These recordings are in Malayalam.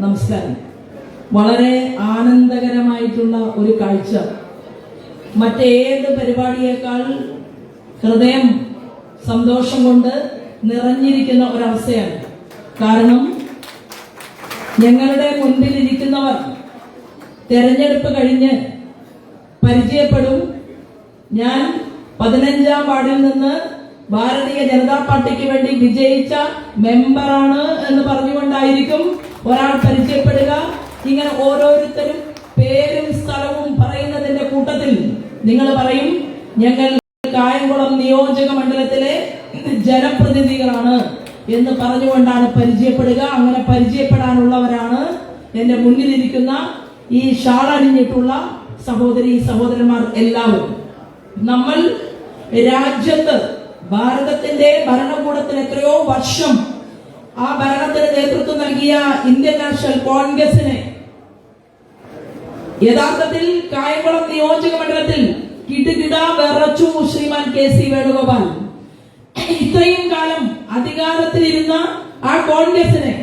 നമസ്കാരം. വളരെ ആനന്ദകരമായിട്ടുള്ള ഒരു കാഴ്ച. മറ്റേത് പരിപാടിയേക്കാൾ ഹൃദയം സന്തോഷം കൊണ്ട് നിറഞ്ഞിരിക്കുന്ന ഒരവസ്ഥയാണ്. കാരണം ഞങ്ങളുടെ മുൻപിലിരിക്കുന്നവർ തെരഞ്ഞെടുപ്പ് കഴിഞ്ഞ് പരിചയപ്പെടും. ഞാൻ 15-ാം വാർഡിൽ നിന്ന് ഭാരതീയ ജനതാ പാർട്ടിക്ക് വേണ്ടി വിജയിച്ച മെമ്പറാണ് എന്ന് പറഞ്ഞുകൊണ്ടായിരിക്കും ഒരാൾ പരിചയപ്പെടുക. ഇങ്ങനെ ഓരോരുത്തരും പേരും സ്ഥലവും പറയുന്നതിന്റെ കൂട്ടത്തിൽ നിങ്ങൾ പറയും ഞങ്ങൾ കായംകുളം നിയോജക മണ്ഡലത്തിലെ ജനപ്രതിനിധികളാണ് എന്ന് പറഞ്ഞുകൊണ്ടാണ് പരിചയപ്പെടുക. അങ്ങനെ പരിചയപ്പെടാനുള്ളവരാണ് എന്റെ മുന്നിലിരിക്കുന്ന ഈ ഷാളണിഞ്ഞിട്ടുള്ള സഹോദരി സഹോദരന്മാർ എല്ലാവരും. നമ്മൾ രാജ്യത്ത് ഭാരതത്തിന്റെ ഭരണകൂടത്തിന് എത്രയോ വർഷം ആ ഭരണത്തിന് നേതൃത്വം നൽകിയ ഇന്ത്യൻ നാഷണൽ കോൺഗ്രസിനെ യഥാർത്ഥത്തിൽ കായംകുളം നിയോജക മണ്ഡലത്തിൽ കിടുകിട വിറച്ചു ശ്രീമാൻ KC വേണുഗോപാൽ. ഇത്രയും കാലം അധികാരത്തിലിരുന്ന ആ കോൺഗ്രസിനെ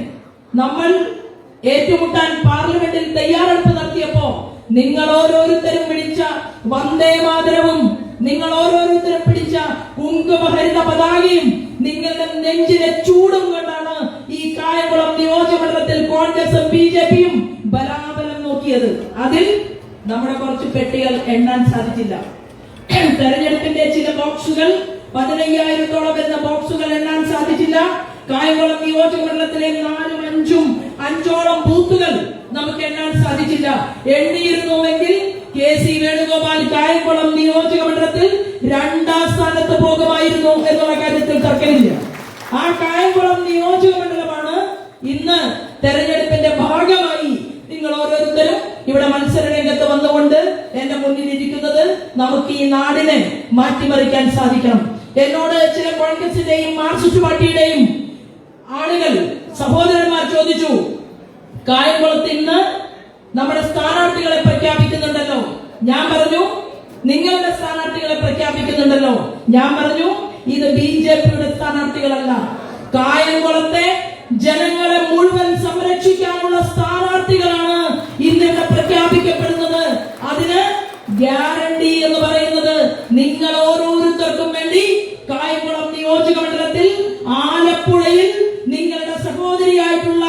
നമ്മൾ ഏറ്റുമുട്ടാൻ പാർലമെന്റിൽ തയ്യാറെടുപ്പ് നടത്തിയപ്പോ നിങ്ങൾ ഓരോരുത്തരും പിടിച്ച വന്ദേ മാതരവും നിങ്ങൾ ഓരോരുത്തരും പിടിച്ച കുങ്കുമഹരിത പതാകയും നിങ്ങളുടെ നെഞ്ചിലെ ചൂടും കൊണ്ടാണ് ഈ കായംകുളം നിയോജകമണ്ഡലത്തിൽ കോൺഗ്രസും BJPയും ബലാബലം നോക്കിയത്. അതിൽ നമ്മുടെ കുറച്ച് പെട്ടികൾ എണ്ണാൻ സാധിച്ചില്ല. തെരഞ്ഞെടുപ്പിന്റെ ചില ബോക്സുകൾ 15,000-ഓളം വരുന്ന ബോക്സുകൾ എണ്ണാൻ സാധിച്ചില്ല. കായംകുളം നിയോജകമണ്ഡലത്തിലെ 4-5-ഓളം ബൂത്തുകൾ നമുക്ക് എണ്ണാൻ സാധിച്ചില്ല. എണ്ണിയിരുന്നുവെങ്കിൽ KC വേണുഗോപാൽ കായംകുളം നിയോജക മണ്ഡലത്തിൽ 2ാം സ്ഥാനത്ത് പോകുമായിരുന്നു എന്നുള്ള കാര്യത്തിൽ തർക്കമില്ല. ആ കായംകുളം നിയോജക മണ്ഡലമാണ് ഇന്ന് തെരഞ്ഞെടുപ്പിന്റെ ഭാഗമായി നിങ്ങൾ ഓരോരുത്തരും ഇവിടെ മത്സര രംഗത്ത് വന്നുകൊണ്ട് എന്റെ മുന്നിലിരിക്കുന്നത്. നമുക്ക് ഈ നാടിനെ മാറ്റിമറിക്കാൻ സാധിക്കണം. എന്നോട് ചില കോൺഗ്രസിന്റെയും മാർക്സിസ്റ്റ് പാർട്ടിയുടെയും ആളുകൾ സഹോദരന്മാർ ചോദിച്ചു, കായംകുളത്ത് ഇന്ന് നമ്മുടെ സ്ഥാനാർത്ഥികളെ പ്രഖ്യാപിക്കുന്നുണ്ടല്ലോ. ഞാൻ പറഞ്ഞു നിങ്ങളുടെ സ്ഥാനാർത്ഥികളെ പ്രഖ്യാപിക്കുന്നുണ്ടല്ലോ. ഞാൻ പറഞ്ഞു ഇത് BJPയുടെ സ്ഥാനാർത്ഥികളല്ല, കായംകുളത്തെ ജനങ്ങളെ മുഴുവൻ സംരക്ഷിക്കാനുള്ള സ്ഥാനാർത്ഥികളാണ് ഇന്നിവിടെ പ്രഖ്യാപിക്കപ്പെടുന്നത്. അതിന് ഗ്യാരണ്ടി എന്ന് പറയുന്നത് നിങ്ങൾ ഓരോരുത്തർക്കും വേണ്ടി കായംകുളം നിയോജക മണ്ഡലത്തിൽ ആലപ്പുഴയിൽ നിങ്ങളുടെ സഹോദരിയായിട്ടുള്ള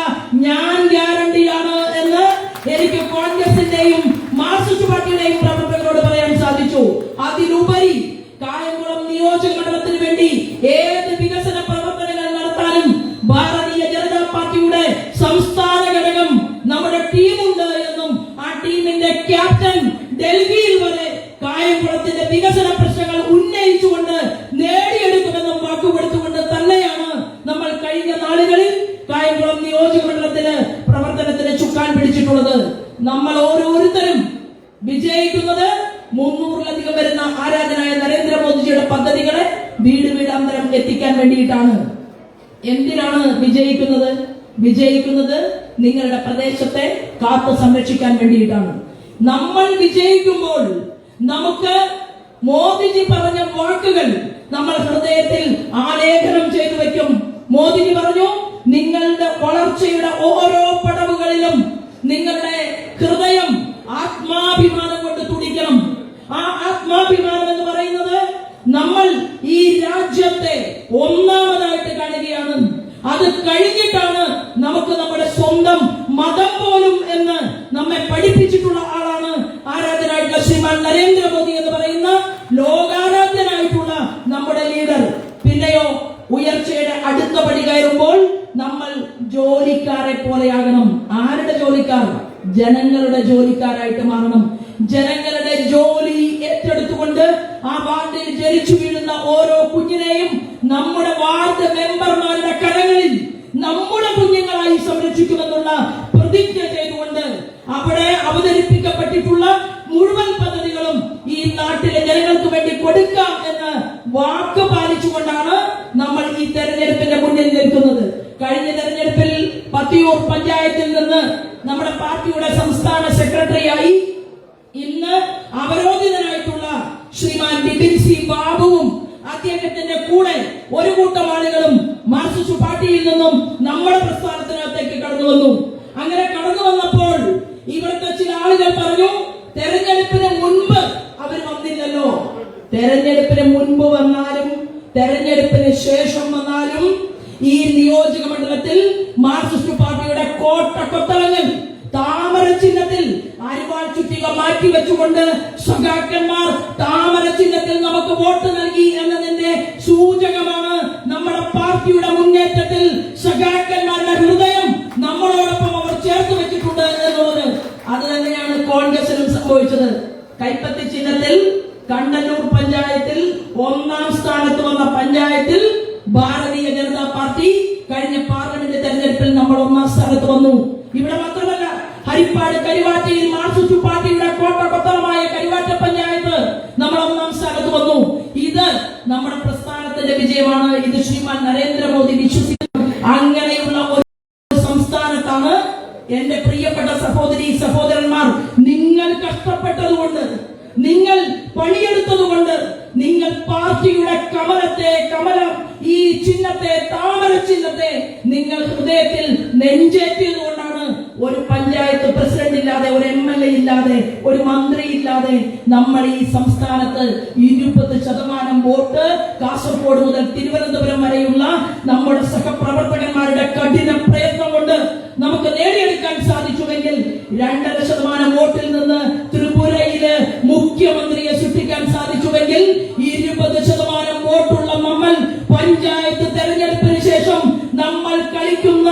ഞാൻ ഗ്യാരണ്ടിയാണ് എന്ന് എനിക്ക് കോൺഗ്രസിന്റെയും മാർക്സിസ്റ്റ് പാർട്ടിയുടെയും പ്രവർത്തകരോട് പറയാൻ സാധിച്ചു. അതിലുപരി കായംകുളം നിയോജക മണ്ഡലത്തിന് വേണ്ടി ഏത് വികസന പ്രവർത്തനങ്ങൾ നടത്താനും ഭാരതീയ ജനതാ പാർട്ടിയുടെ സംസ്ഥാന ഘടകം നമ്മുടെ ടീമുണ്ട് എന്നും ആ ടീമിന്റെ ക്യാപ്റ്റൻ ഡൽഹിയിൽ വരെ കായംകുളത്തിന്റെ വികസന പ്രശ്നങ്ങൾ ഉന്നയിച്ചുകൊണ്ട് നേടിയെടുക്കുമെന്നും വാക്കുകൊടുത്തുകൊണ്ട് തന്നെയാണ് നമ്മൾ കഴിഞ്ഞ നാളുകളിൽ കായംകുളം നിയോജക മണ്ഡലത്തിന് പ്രവർത്തനത്തിന് ചുക്കാൻ പിടിച്ചിട്ടുള്ളത്. നമ്മൾ ഓരോരുത്തരും വിജയിക്കുന്നത് 300-ലധികം വരുന്ന ആരാധനായ നരേന്ദ്രമോദിജിയുടെ പദ്ധതികളെ വീട് വീടാന്തരം എത്തിക്കാൻ വേണ്ടിയിട്ടാണ്. എന്തിനാണ് വിജയിക്കുന്നത്? വിജയിക്കുന്നത് നിങ്ങളുടെ പ്രദേശത്തെ കാത്തു സംരക്ഷിക്കാൻ വേണ്ടിയിട്ടാണ്. നമ്മൾ വിജയിക്കുമ്പോൾ നമുക്ക് മോദിജി പറഞ്ഞ വാക്കുകൾ നമ്മൾ ഹൃദയത്തിൽ ആലേഖനം ചെയ്തു വെക്കും. മോദിജി പറഞ്ഞു, നിങ്ങളുടെ വളർച്ചയുടെ ഓരോ പടവുകളിലും നിങ്ങളുടെ ഹൃദയം ആത്മാഭിമാനം കൊണ്ട് തുടിക്കണം. ആ ആത്മാഭിമാനം എന്ന് പറയുന്നത് നമ്മൾ ഈ രാജ്യത്തെ ഒന്നാമതായിട്ട് കാണുകയാണ്. അത് കഴിഞ്ഞിട്ടാണ് നമുക്ക് നമ്മുടെ സ്വന്തം മതം പോലും എന്ന് നമ്മെ പഠിപ്പിച്ചിട്ടുള്ള ആളാണ് ആരാധനായിട്ടുള്ള ശ്രീമാൻ നരേന്ദ്രമോദി എന്ന് പറയുന്ന ലോകാരാധ്യനായിട്ടുള്ള നമ്മുടെ ലീഡർ. പിന്നെയോ ഉയർച്ചയുടെ അടുത്ത പടി കയറുമ്പോൾ നമ്മൾ ജോലിക്കാരെ പോലെയാകണം. ആരുടെ ജോലിക്കാർ? ജനങ്ങളുടെ ജോലിക്കാരായിട്ട് മാറണം. ജനങ്ങളുടെ ജോലി ഏറ്റെടുത്തുകൊണ്ട് ആ വാർഡിൽ ജനിച്ചു വീഴുന്ന ഓരോ കുഞ്ഞിനെയും നമ്മുടെ വാർഡ് മെമ്പർമാരുടെ കരങ്ങളിൽ നമ്മുടെ കുഞ്ഞുങ്ങളായി സംരക്ഷിക്കുമെന്നുള്ള പ്രതിജ്ഞ ചെയ്തുകൊണ്ട് അവിടെ അവതരിപ്പിക്കപ്പെട്ടിട്ടുള്ള മുഴുവൻ പദ്ധതികളും ഈ നാട്ടിലെ ജനങ്ങൾക്ക് വേണ്ടി കൊടുക്കാം എന്ന് വാക്ക് പാലിച്ചുകൊണ്ടാണ് നമ്മൾ ഈ തെരഞ്ഞെടുപ്പിന്റെ മുന്നിൽ നിൽക്കുന്നത്. കഴിഞ്ഞ തെരഞ്ഞെടുപ്പിൽ പത്തിയൂർ പഞ്ചായത്തിൽ നിന്ന് നമ്മുടെ പാർട്ടിയുടെ സംസ്ഥാന സെക്രട്ടറിയായി ഇന്ന് അവരോധിതനായിട്ടുള്ള ശ്രീമാൻ ബിപിൻ സി ബാബുവും അദ്ദേഹത്തിന്റെ കൂടെ ഒരു കൂട്ടം ആളുകളും മാർക്സിസ്റ്റ് പാർട്ടിയിൽ നിന്നും നമ്മുടെ പ്രസ്ഥാനത്തിനകത്തേക്ക് കടന്നു വന്നു. അങ്ങനെ തെരഞ്ഞെടുപ്പിന് മുൻപ് വന്നാലും തെരഞ്ഞെടുപ്പിന് ശേഷം വന്നാലും ഈ നിയോജക മണ്ഡലത്തിൽ മാർക്സിസ്റ്റ് പാർട്ടിയുടെ കോട്ടക്കൊത്തളങ്ങൾ താമര ചിഹ്നത്തിൽ അരിവാൾ ചുറ്റിക മാറ്റി വെച്ചുകൊണ്ട് സഖാക്കന്മാർ താമര ചിഹ്നത്തിൽ നമുക്ക് വോട്ട് നൽകി എന്നതിന്റെ സൂചകമാണ് നമ്മുടെ പാർട്ടിയുടെ മുന്നേറ്റത്തിൽ സഖാക്കന്മാരുടെ ഹൃദയം നമ്മളോടൊപ്പം അവർ ചേർത്ത് വെച്ചിട്ടുണ്ട് എന്നുള്ളത്. അത് തന്നെയാണ് കോൺഗ്രസിനും സംഭവിച്ചത്. കൈപ്പത്തി ചിഹ്നത്തിൽ കണ്ണന്നൂർ പഞ്ചായത്തിൽ 1ാം സ്ഥാനത്ത് വന്ന പഞ്ചായത്തിൽ ഭാരതീയ ജനതാ പാർട്ടി കഴിഞ്ഞ പാർലമെന്റ് തെരഞ്ഞെടുപ്പിൽ നമ്മൾ 1ാം സ്ഥാനത്ത് വന്നു. ഇവിടെ മാത്രമല്ല, ഹരിപ്പാട് കരിവാറ്റയിൽ മാർക്സിസ്റ്റ് പാർട്ടിയുടെ കോട്ടകൊത്തളമായ കരിവാറ്റ പഞ്ചായത്ത് നമ്മൾ 1ാം സ്ഥാനത്ത് വന്നു. ഇത് നമ്മുടെ പ്രസ്ഥാനത്തിന്റെ വിജയമാണ്. ഇത് ശ്രീമാൻ നരേന്ദ്രമോദി വിശ്വസിക്കുന്നു. അങ്ങനെയുള്ള ഒരു സംസ്ഥാനത്താണ് എന്റെ പ്രിയപ്പെട്ട സഹോദരി സഹോദരന്മാർ, നിങ്ങൾ കഷ്ടപ്പെട്ടതുകൊണ്ട്, നിങ്ങൾ പണിയെടുത്തതുകൊണ്ട്, നിങ്ങൾ പാർട്ടിയുടെ കമലം ഈ ചിഹ്നത്തെ, താമര ചിഹ്നത്തെ നിങ്ങൾ ഹൃദയത്തിൽ നെഞ്ചേറ്റിയത് കൊണ്ടാണ് ഒരു പഞ്ചായത്ത് പ്രസിഡന്റ് ഇല്ലാതെ, ഒരു MLA ഇല്ലാതെ, ഒരു മന്ത്രി ഇല്ലാതെ നമ്മൾ ഈ സംസ്ഥാനത്ത് 20% വോട്ട് കാസർഗോഡ് മുതൽ തിരുവനന്തപുരം വരെയുള്ള നമ്മുടെ സഹപ്രവർത്തകന്മാരുടെ കഠിന പ്രയത്നം കൊണ്ട് നമുക്ക് നേടിയെടുക്കാൻ സാധിച്ചുവെങ്കിൽ 2.5% വോട്ടിൽ നിന്ന് ത്രിപുരയില് മുഖ്യമന്ത്രിയെ സൃഷ്ടിക്കാൻ സാധിച്ചുവെങ്കിൽ 20% വോട്ടുള്ള നമ്മൾ പഞ്ചായത്ത് തെരഞ്ഞെടുപ്പിന് ശേഷം നമ്മൾ കളിക്കുന്ന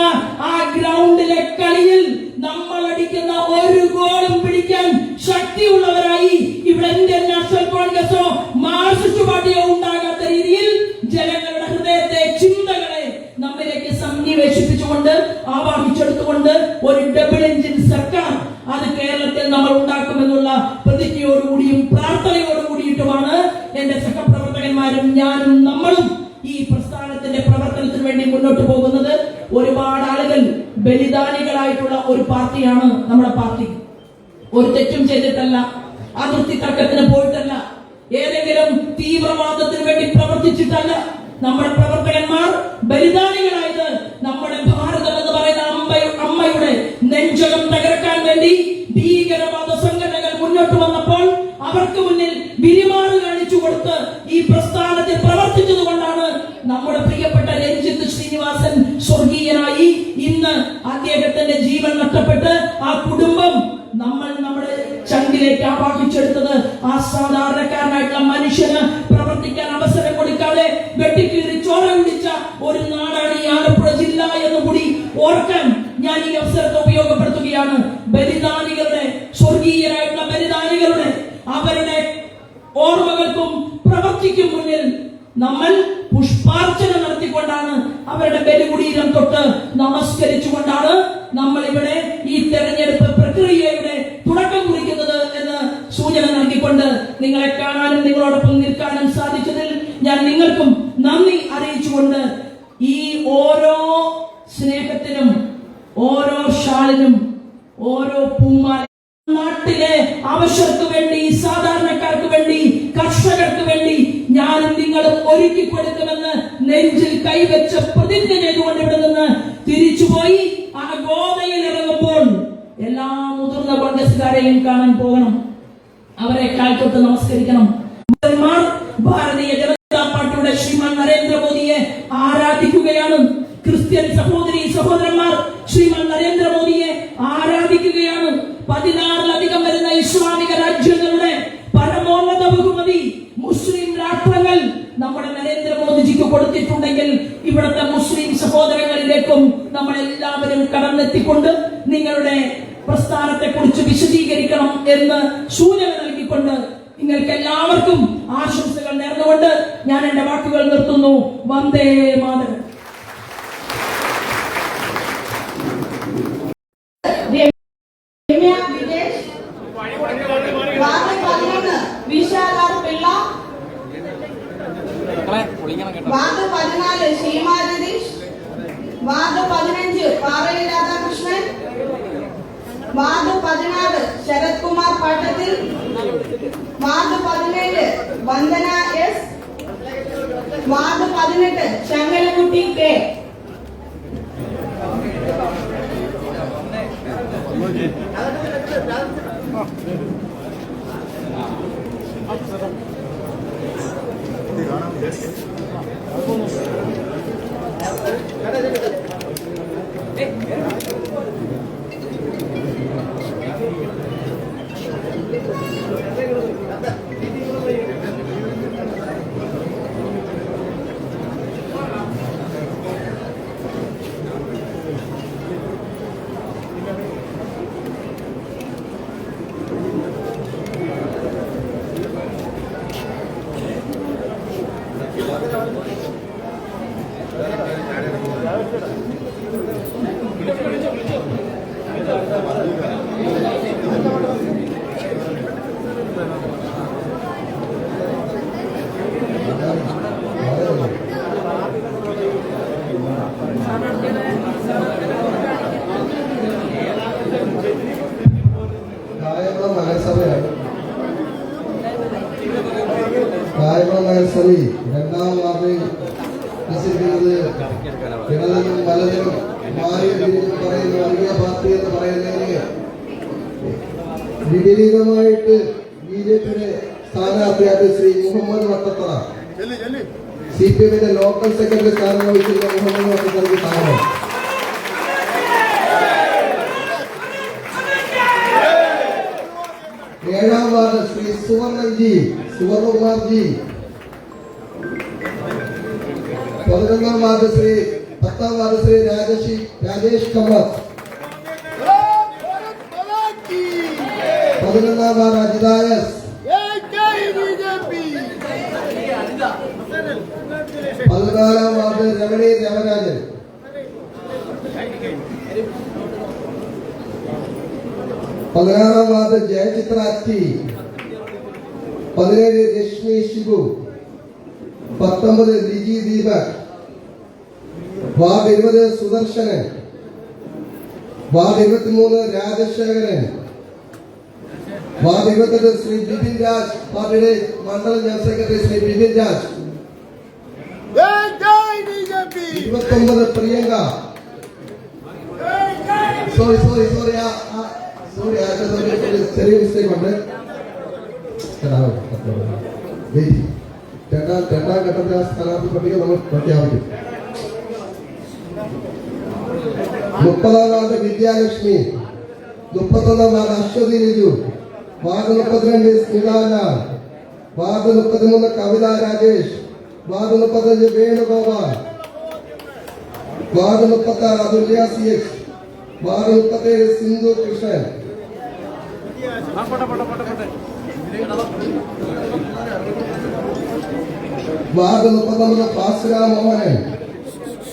ആ ഗ്രൗണ്ടിലെ കളിയിൽ നമ്മൾ അടിക്കുന്ന ഒരു ഗോളും പിടിക്കാൻ ശക്തിയുള്ളവരായി ഇവിടെ ഇന്ത്യൻ നാഷണൽ കോൺഗ്രസോ മാർക്സിസ്റ്റ് പാർട്ടിയോ ഉണ്ടാകാത്ത രീതിയിൽ ജനങ്ങളുടെ ഹൃദയത്തെ, ചിന്തകളെ നമ്മിലേക്ക് സന്നിവേശിപ്പിച്ചുകൊണ്ട്, ആവാഹിച്ചെടുത്തുകൊണ്ട് ഒരു ഡബിൾ എഞ്ചിൻ സർക്കാർ അത് കേരളത്തിൽ നമ്മൾ ഉണ്ടാക്കുമെന്നുള്ള പ്രതിജ്ഞയോടുകൂടിയും പ്രാർത്ഥനയോടുകൂടിയിട്ടുമാണ് എന്റെ സഹപ്രവർത്തകന്മാരും ഞാനും നമ്മളും ഈ പ്രസ്ഥാനത്തിന്റെ പ്രവർത്തനത്തിന് വേണ്ടി മുന്നോട്ട് പോകുന്നത്. ഒരുപാട് ആളുകൾ ബലിദാനികളായിട്ടുള്ള ഒരു പാർട്ടിയാണ് നമ്മുടെ പാർട്ടി. ഒരു തെറ്റും ചെയ്തിട്ടല്ല, അതിർത്തി തർക്കത്തിന് പോയിട്ടല്ല, ഏതെങ്കിലും തീവ്രവാദത്തിന് വേണ്ടി പ്രവർത്തിച്ചിട്ടല്ല. നമ്മുടെ പ്രവർത്തകന്മാർ ബലിദാനികളായത് നമ്മുടെ ഭാരതം എന്ന് പറയുന്ന അമ്മയുടെ നെഞ്ചകം തകർക്കാൻ വേണ്ടി ഭീകരവാദ സംഘടനകൾ മുന്നോട്ട് വന്നപ്പോൾ അവർക്ക് മുന്നിൽ വിരിമാറ് കാണിച്ചു കൊടുത്ത് ഈ പ്രസ്ഥാനത്തിൽ പ്രവർത്തിച്ചത് കൊണ്ടാണ് നമ്മുടെ പ്രിയപ്പെട്ട രഞ്ജിത്ത് ശ്രീനിവാസൻ സ്വർഗീയനായി ഇന്ന് അദ്ദേഹത്തിന്റെ ജീവൻ നഷ്ടപ്പെട്ട് ആ കുടുംബം നമ്മൾ നമ്മുടെ ചങ്കിലേക്ക് ആവാഹിച്ചെടുത്തത്. ആ സാധാരണക്കാരനായിട്ടുള്ള മനുഷ്യന് പ്രവർത്തിക്കാൻ അവസരം കൊടുക്കാതെ വെട്ടിക്കീറി ചോര കുടിച്ച ഒരു നാടാണ് ഈ ആലപ്പുഴ ജില്ല എന്ന് കൂടി ഓർക്കാൻ ഞാൻ ഈ അവസരത്തെ ഉപയോഗപ്പെടുത്തുകയാണ്. ബലിദാനികളുടെ, സ്വർഗീയരായിട്ടുള്ള ബലിദാനികളുടെ അവരുടെ ഓർമ്മകൾക്കും പ്രവർത്തിക്കും മുന്നിൽ നമ്മൾ പുഷ്പാർച്ചന നടത്തിക്കൊണ്ടാണ്, അവരുടെ ബലികുടീരം തൊട്ട് നമസ്കരിച്ചുകൊണ്ടാണ് നമ്മൾ ഇവിടെ ഈ തെരഞ്ഞെടുപ്പ് പ്രക്രിയയുടെ തുടക്കം കുറിക്കുന്നത് എന്ന് സൂചന നൽകിക്കൊണ്ട് നിങ്ങളെ കാണാനും നിങ്ങളോടൊപ്പം നിൽക്കാനും സാധിച്ചതിൽ ഞാൻ നിങ്ങൾക്കും നന്ദി അറിയിച്ചുകൊണ്ട് ഈ ഓരോ സ്നേഹത്തിനും, ഓരോ ഷാളിനും, ഓരോ പൂമാല നാട്ടിലെ ആവശ്യർക്ക് വേണ്ടി, സാധാരണക്കാർക്ക് വേണ്ടി, കർഷകർക്ക് വേണ്ടി ഞാനും നിങ്ങളും ഒരുക്കി കൊടുക്കുമെന്ന് നെഞ്ചിൽ കൈവച്ച് പ്രതിജ്ഞ ചെയ്തുകൊണ്ട് ഇവിടെ നിന്ന് തിരിച്ചുപോയി ആ ഗോതയിൽ ഇറങ്ങുമ്പോൾ എല്ലാ മുതിർന്ന കോൺഗ്രസുകാരെയും കാണാൻ പോകണം, അവരെ കാൽത്തൊട്ട് നമസ്കരിക്കണം. ഭാരതീയ ജനതാ പാർട്ടിയുടെ ശ്രീമാൻ നരേന്ദ്രമോദിയെ ആരാധിക്കുകയാണ്. ക്രിസ്ത്യൻ സഹോദരി സഹോദരന്മാർ ശ്രീമാൻ നരേന്ദ്രമോദിയെ ആരാധിക്കുകയാണ്. 16-ലധികം വരുന്ന ഇസ്ലാമിക രാജ്യങ്ങളുടെ പരമോന്നത ബഹുമതി മുസ്ലിം രാഷ്ട്രങ്ങൾ നമ്മുടെ നരേന്ദ്രമോദിജിക്ക് കൊടുത്തിട്ടുണ്ടെങ്കിൽ ഇവിടുത്തെ മുസ്ലിം സഹോദരങ്ങളിലേക്കും നമ്മൾ എല്ലാവരും കടന്നെത്തിക്കൊണ്ട് നിങ്ങളുടെ പ്രസ്ഥാനത്തെ കുറിച്ച് വിശദീകരിക്കണം എന്ന് സൂചന നൽകിക്കൊണ്ട് നിങ്ങൾക്ക് എല്ലാവർക്കും ആശംസകൾ നേർന്നുകൊണ്ട് ഞാൻ എന്റെ വാക്കുകൾ നിർത്തുന്നു. Vande Mataram. Ward 14 Sheema Ratheesh, ward 15 Parayil Radhakrishnan, ward 16 Sarath Kumar Pattathil, ward 17 Vandana S, ward 18 Sankarankutty K. നഗരസഭയിൽ രണ്ടാം വാർഡിൽ മത്സരിക്കുന്നത് ഇടതിനും വലതിനും മാറി തിരിഞ്ഞ് പറയുന്ന വർഗീയ പാർട്ടി എന്ന് പറയുന്നതിന് വിപരീതമായിട്ട് BJP-യുടെ സ്ഥാനാർത്ഥിയായിട്ട് ശ്രീ മുഹമ്മദ് വട്ടത്തറ, CPM-ന്റെ ലോക്കൽ സെക്രട്ടറി സ്ഥാനം വഹിക്കുന്ന മുഹമ്മദ് വട്ടത്തറയ്ക്ക് സ്ഥാനം. ഏഴാം വാർഡ് ശ്രീ സുവർണകുമാർജി, 11ാം വാർഡ് ശ്രീ 10ാം വാർഡ് ശ്രീ രാജേഷ് കമത്ത്, 11ാം വാർഡ് അജിതായസ്, 14ാം വാർഡ് രമണി ദേവരാജൻ, 16ാം വാർഡ് ജയചിത്ര അറ്റി, 17 Reshmi Shibu, 19 Liji Deepak, ward 20 Sudarsanan, ward 23 Rajasekharan, ward 28 Shri Bipin Raj, പാർട്ടിയുടെ മണ്ഡലം general secretary Shri Bipin Raj, 29 Priyanka, sorry ചെറിയ മിസ്റ്റേക്ക് ഉണ്ട്. രണ്ടാം ഘട്ടത്തിലെ സ്ഥാനാർത്ഥി പട്ടിക നമ്മൾ പ്രഖ്യാപിക്കും. 30ാം വാർഡ് വിദ്യാലക്ഷ്മി, 31ാം ward Aswathi Liju, ward 32 Smithalal, ward 33 Kavitha Rajesh, ward 35 Venugopal, ward 36 Athulya CH, ward 37 Sindhu Krishnan, ward 39 Bhaskara Mohanan,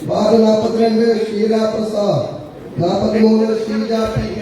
ward 42 Sheela Prasad, 43 Sheeja PK,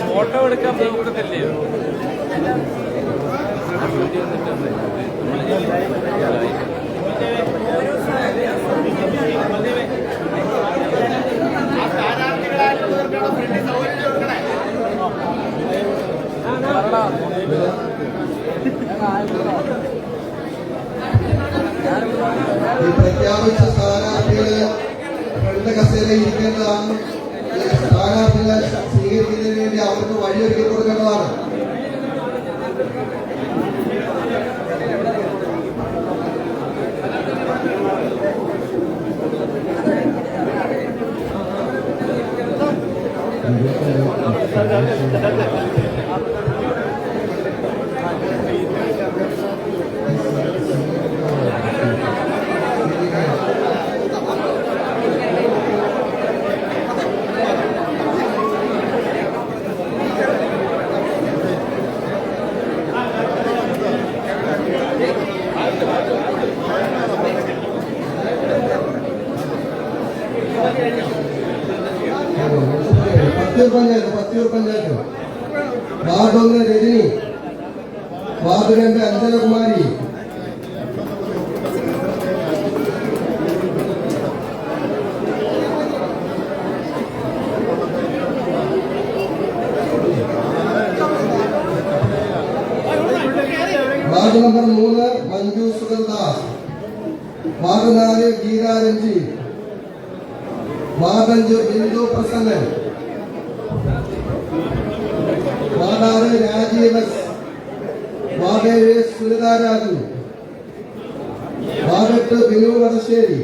photo എടുക്കാൻ നോക്കത്തില്ലേ? ഈ പ്രഖ്യാപിച്ച സ്ഥാനാർത്ഥികള് ഫ്രണ്ട് കസേരയിൽ ഇരിക്കേണ്ടതാണ്. സ്ഥാനാർത്ഥികളെ സ്വീകരിക്കുന്നതിന് വേണ്ടി അവർക്ക് വഴിയൊരുക്കി കൊടുക്കേണ്ടതാണ്. Pathiyoor panchayat ward 1 Rajani, ward 2 Anjanakumari, ward number 3 Manju Sugardas, ward 4 Geetha Ranjith, ward 5 Bindu Prasannan, ward 6 Rajeev S, ward 7 Sunitha Raju, ward 8 Binu Vadasseri,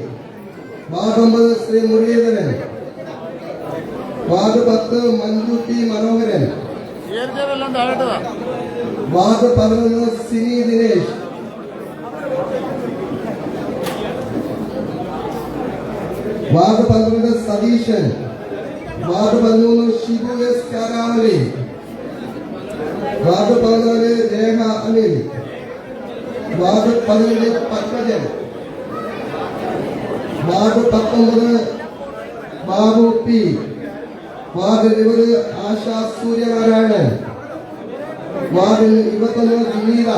ward 9 Shri Muraleedharan, ward 10 Manju T Manoharan, ward 11 Sini Dinesh, ward 12 Satheesan, ward 13 Shibu S Karavali, ward 14 Rekha Anil, ward 15 Padmajan, ward 19 Babu P, ward 20 ASHA Suryanarayanan, ward 21 വിനീത,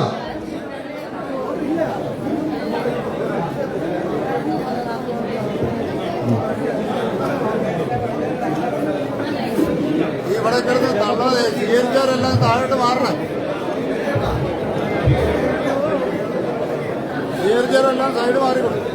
ഇവിടെ കിടന്ന് തള്ളാതെ സ്വീകരിച്ചവരെല്ലാം താഴോട്ട് മാറണം. സ്വീകരിച്ചവരെല്ലാം സൈഡ് മാറിക്കൊടുക്കും.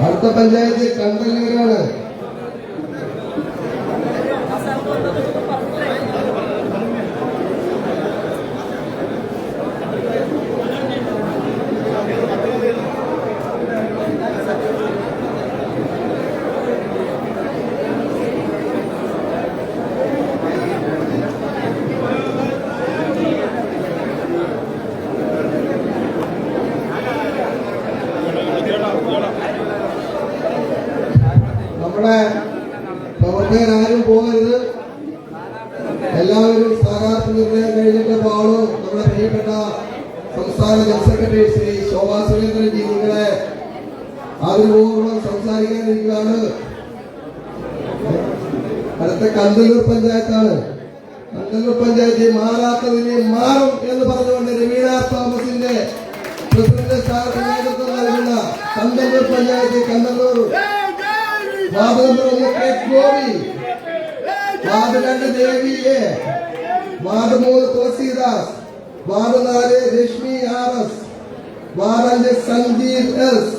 അടുത്ത പഞ്ചായത്ത് കണ്ടല്ലൂരാണ്. നമ്മുടെ പ്രവർത്തകരാരും പോകരുത്, എല്ലാവരും സ്ഥാനാർത്ഥി നിർണയം കഴിഞ്ഞിട്ട് പോകണം. നമ്മുടെ പ്രിയപ്പെട്ട സംസ്ഥാന ജനറൽ സെക്രട്ടറി ശ്രീ ശോഭാ സുരേന്ദ്രൻജി നിങ്ങളെ ആഗ്രഹപൂർവ്വം സംസാരിക്കാനിരിക്കുകയാണ്. അടുത്ത കണ്ടല്ലൂർ പഞ്ചായത്താണ്. കണ്ടല്ലൂർ പഞ്ചായത്ത് മാറാത്തതിനെ മാറും എന്ന് പറഞ്ഞുകൊണ്ട് രവീണ തോമസിന്റെ പ്രസിഡന്റ് സ്ഥാനത്ത് നേതൃത്വം നൽകുന്ന Kandalloor panchayat Kandalloor ward number 1 K Gopi, ward 2 Devi A, ward 3 Tulasidas, ward 4 Reshmi R S, ward 5 Sanjeev S,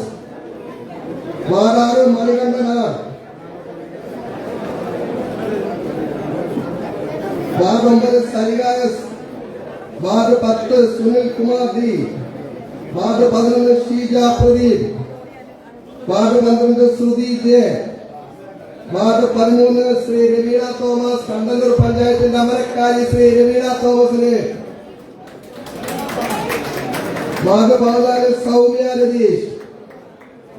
ward 6 Manikandan R, ward 9 Sarika S, ward 10 Sunil Kumar D, ward 11 Sheeja Pradeep, ward 12 Shruthi J, ward 13 Sree Raveena Thomas. Kandalloor പഞ്ചായത്തിന്റെ അമരക്കാരി ശ്രീ രവീണ തോമസിന്, ward 14 Soumya Ratheesh,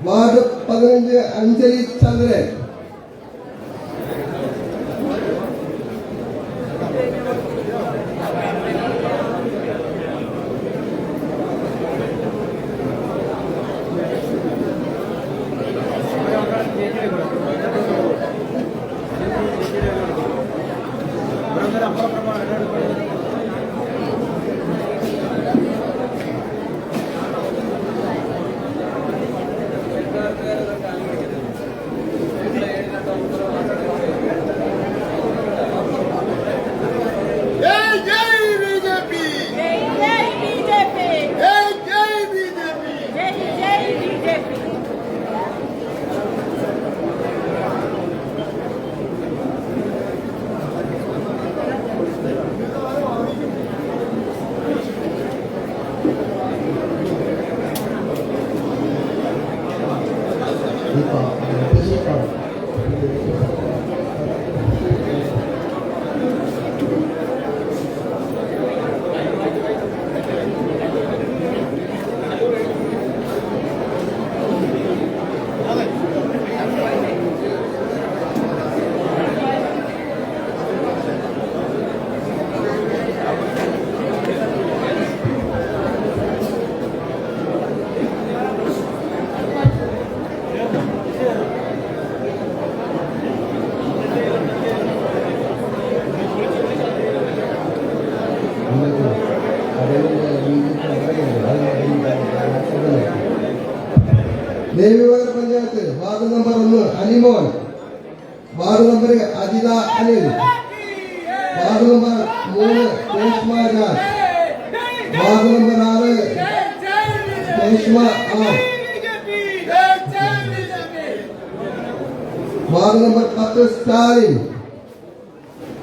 ward 15 Anjali Chandran, Animon. Ward number Ajitha Anil. Ward number 3 Reshma Raj. Ward number 6 Reshma R. Ward number 10 Stalin.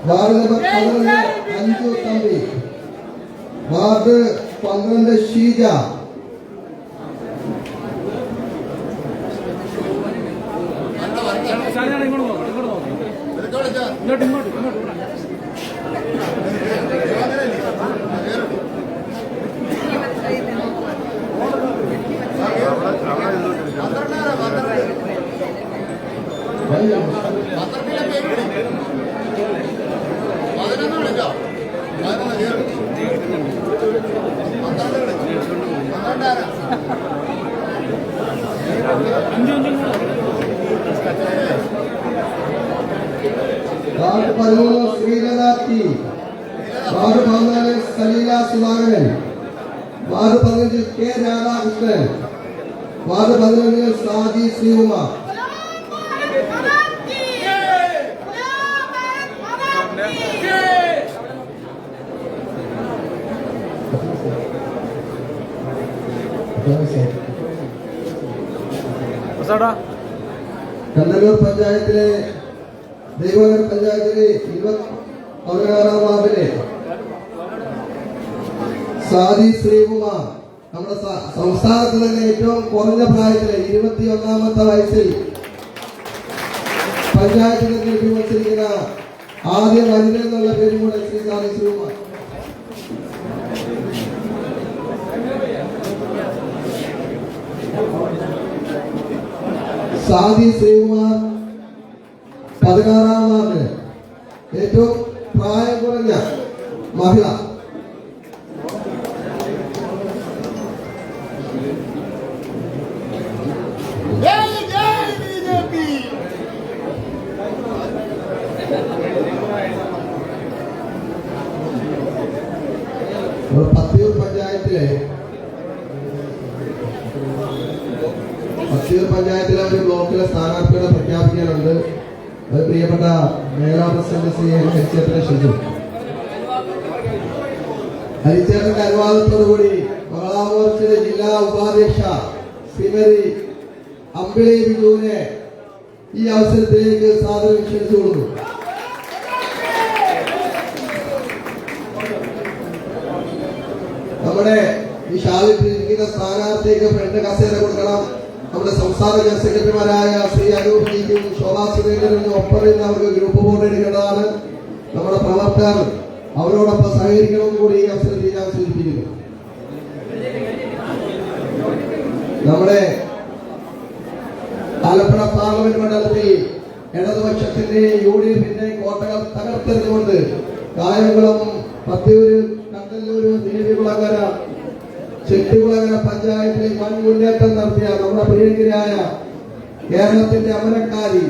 Ward number 11 Anju Thampi. Ward 12 Sheeja. Ward 13 Sreelatha T. Ward 14 Saleela Sudhakaran. Ward 15 K Radhakrishnan. Ward 11 Saji Sreekumar. Kannallur പഞ്ചായത്തിലെ ദൈവനഗർ പഞ്ചായത്തിലെ 16-ാം വാർഡിലെ സാദി ശ്രീകുമാർ. നമ്മുടെ സംസ്ഥാനത്ത് തന്നെ ഏറ്റവും കുറഞ്ഞ പ്രായത്തിലെ 21-ാമത്തെ വയസ്സിൽ പഞ്ചായത്തിൽ നിന്ന് മത്സരിക്കുന്ന ആദ്യ വനിത എന്നുള്ള പേരും കൂടെ ശ്രീ സാദി ശ്രീകുമാർ. സാദി ശ്രീകുമാർ 16-ാം വാർഡ് ഏറ്റവും പ്രായം കുറഞ്ഞ മഹിള. പത്തിയൂർ പഞ്ചായത്തിലെ ഒരു ബ്ലോക്കിലെ സ്ഥാനാർത്ഥികളെ പ്രഖ്യാപിക്കാനുണ്ട്. അത് പ്രിയപ്പെട്ട മേഖലാ പ്രസിഡന്റ് ശ്രീ ഹരിച്ചേട്ടനെ ക്ഷണിച്ചു. ഹരിച്ചേട്ടന്റെ അനുവാദത്തോടുകൂടി മഹിളാ മോർച്ചയുടെ ജില്ലാ ഉപാധ്യക്ഷ ശ്രീമതി അമ്പിളി ബിജുവിനെ ഈ അവസരത്തിലേക്ക് സാദരം ക്ഷണിച്ചു കൊടുക്കുന്നു. നമ്മുടെ ഈ ഷാലിട്ടിരിക്കുന്ന സ്ഥാനാർത്ഥിക്ക് ഫ്രണ്ട് കസേര കൊടുക്കണം. നമ്മുടെ സംസ്ഥാന ജനറൽ സെക്രട്ടറിമാരായ ശ്രീ അനൂപ് ജിക്കും ശോഭാ സുരേന്ദ്രനും ഒപ്പം അവർക്ക് ഗ്രൂപ്പ് ബോർഡ് എടുക്കേണ്ടതാണ്. നമ്മുടെ പ്രവർത്തകർ അവരോടൊപ്പം സഹകരിക്കണമെന്ന് കൂടി ഈ അവസരത്തിൽ ഞാൻ സൂചിപ്പിക്കുന്നു. നമ്മുടെ ആലപ്പുഴ പാർലമെന്റ് മണ്ഡലത്തിൽ ഇടതുപക്ഷത്തിന്റെ UDFന്റെ കോട്ടകൾ തകർത്തെറിഞ്ഞുകൊണ്ട് കായംകുളം, പത്തിയൂര്, കണ്ടല്ലൂര്, ദേവികുളങ്ങര, ചെട്ടികുളങ്ങര പഞ്ചായത്തിലെ വൻ മുന്നേറ്റം നടത്തിയ നമ്മുടെ പ്രിയങ്കരായ കേരളത്തിന്റെ അമരക്കാരി